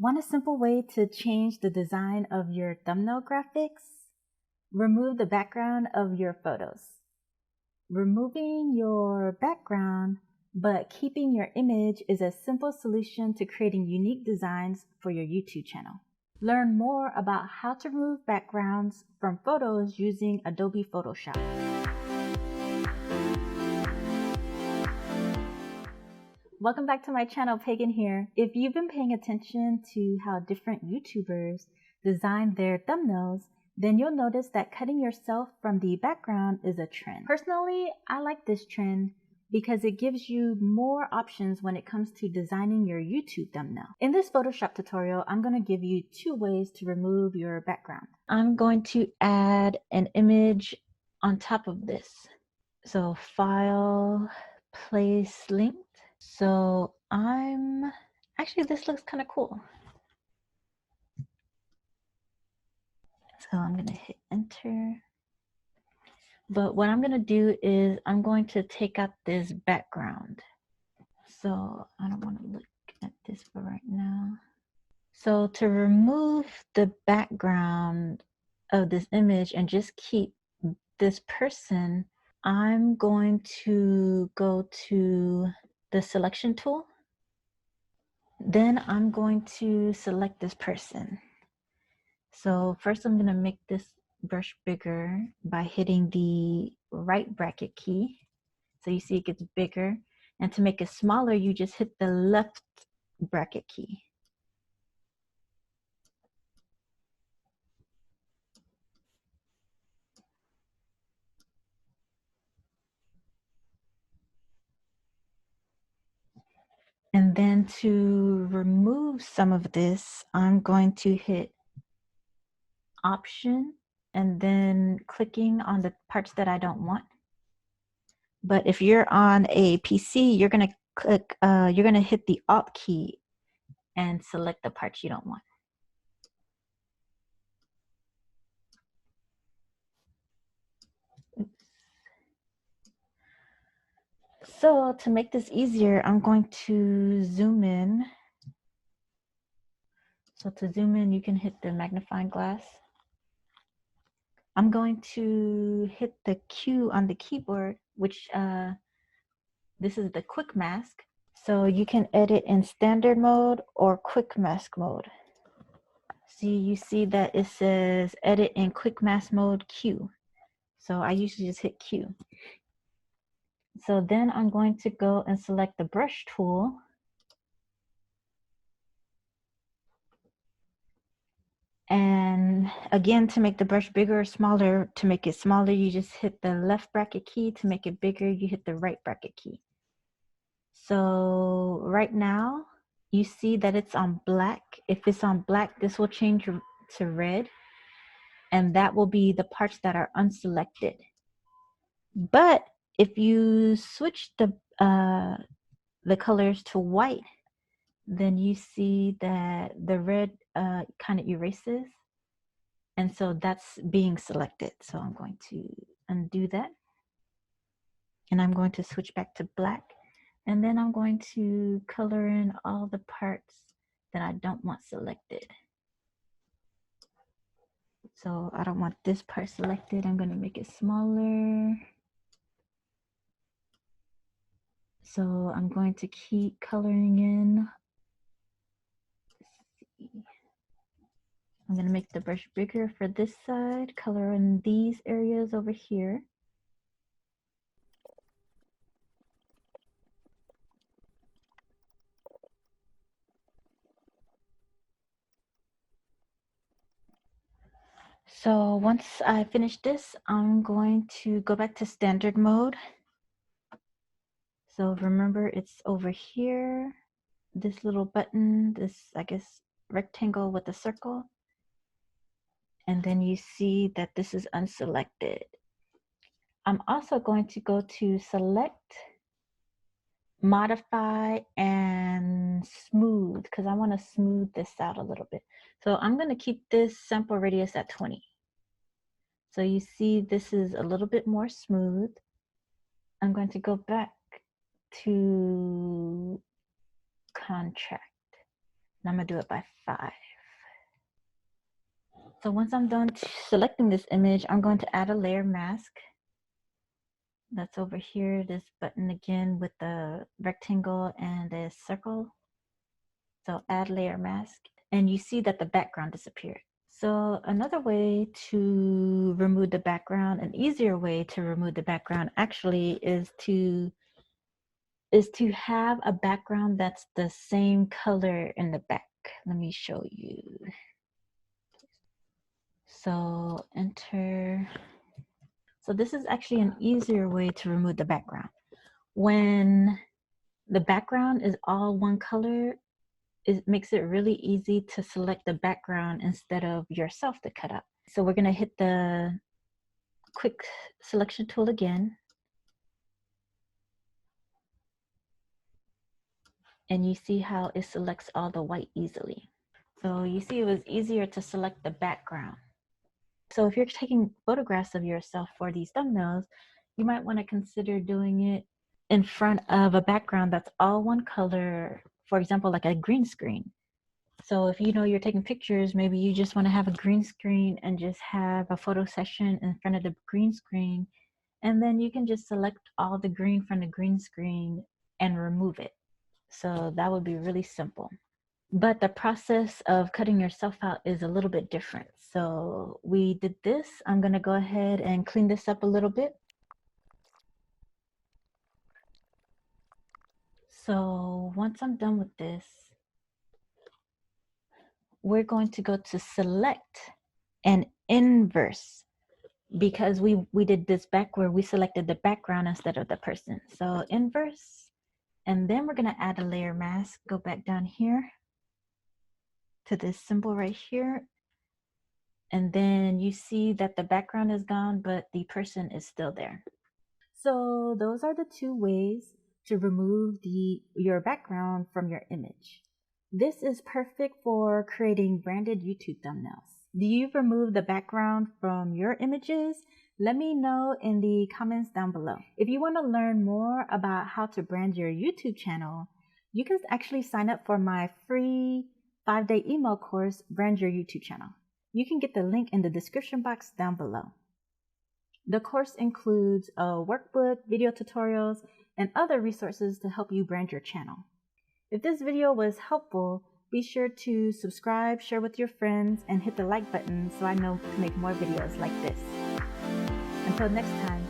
Want a simple way to change the design of your thumbnail graphics? Remove the background of your photos. Removing your background but keeping your image is a simple solution to creating unique designs for your YouTube channel. Learn more about how to remove backgrounds from photos using Adobe Photoshop. Welcome back to my channel, Pagan here. If you've been paying attention to how different YouTubers design their thumbnails, then you'll notice that cutting yourself from the background is a trend. Personally, I like this trend because it gives you more options when it comes to designing your YouTube thumbnail. In this Photoshop tutorial, I'm going to give you 2 ways to remove your background. I'm going to add an image on top of this. So File, Place Linked. So actually this looks kind of cool. So I'm going to hit enter. But what I'm going to do is I'm going to take out this background. So I don't want to look at this for right now. So to remove the background of this image and just keep this person, I'm going to go to the selection tool. Then I'm going to select this person. So first I'm going to make this brush bigger by hitting the right bracket key. So you see it gets bigger. And to make it smaller, you just hit the left bracket key. And then to remove some of this, I'm going to hit Option and then clicking on the parts that I don't want. But if you're on a PC, you're going to click, you're going to hit the Alt key and select the parts you don't want. So to make this easier, I'm going to zoom in. So to zoom in, you can hit the magnifying glass. I'm going to hit the Q on the keyboard, which this is the quick mask. So you can edit in standard mode or quick mask mode. See, you see that it says edit in quick mask mode Q. So I usually just hit Q. So then I'm going to go and select the brush tool. And again, to make the brush bigger or smaller, to make it smaller, you just hit the left bracket key. To make it bigger, you hit the right bracket key. So right now, you see that it's on black. If it's on black, this will change to red. And that will be the parts that are unselected. But if you switch the colors to white, then you see that the red kind of erases. And so that's being selected. So I'm going to undo that. And I'm going to switch back to black. And then I'm going to color in all the parts that I don't want selected. So I don't want this part selected. I'm going to make it smaller. So I'm going to keep coloring in. I'm going to make the brush bigger for this side, color in these areas over here. So once I finish this, I'm going to go back to standard mode. So remember, it's over here, this little button, this, I guess, rectangle with a circle. And then you see that this is unselected. I'm also going to go to select, modify, and smooth, because I want to smooth this out a little bit. So I'm going to keep this sample radius at 20. So you see this is a little bit more smooth. I'm going to go back to contract. And I'm gonna do it by 5. So once I'm done selecting this image, I'm going to add a layer mask. That's over here, this button again with the rectangle and a circle. So add layer mask, and you see that the background disappeared. So another way to remove the background, an easier way to remove the background actually is to have a background that's the same color in the back. Let me show you. So enter. So this is actually an easier way to remove the background. When the background is all one color, it makes it really easy to select the background instead of yourself to cut out. So we're gonna hit the quick selection tool again. And you see how it selects all the white easily. So you see it was easier to select the background. So if you're taking photographs of yourself for these thumbnails, you might want to consider doing it in front of a background that's all one color, for example, like a green screen. So if you know you're taking pictures, maybe you just want to have a green screen and just have a photo session in front of the green screen. And then you can just select all the green from the green screen and remove it. So that would be really simple. But the process of cutting yourself out is a little bit different. So we did this. I'm going to go ahead and clean this up a little bit. So once I'm done with this, we're going to go to select and inverse, because we did this back where we selected the background instead of the person. So inverse, and then we're going to add a layer mask. Go back down here to this symbol right here. And then you see that the background is gone, but the person is still there. So those are the 2 ways to remove your background from your image. This is perfect for creating branded YouTube thumbnails. Do you remove the background from your images? Let me know in the comments down below. If you want to learn more about how to brand your YouTube channel, you can actually sign up for my free 5-day email course, Brand Your YouTube Channel. You can get the link in the description box down below. The course includes a workbook, video tutorials, and other resources to help you brand your channel. If this video was helpful, be sure to subscribe, share with your friends, and hit the like button so I know to make more videos like this. Until next time.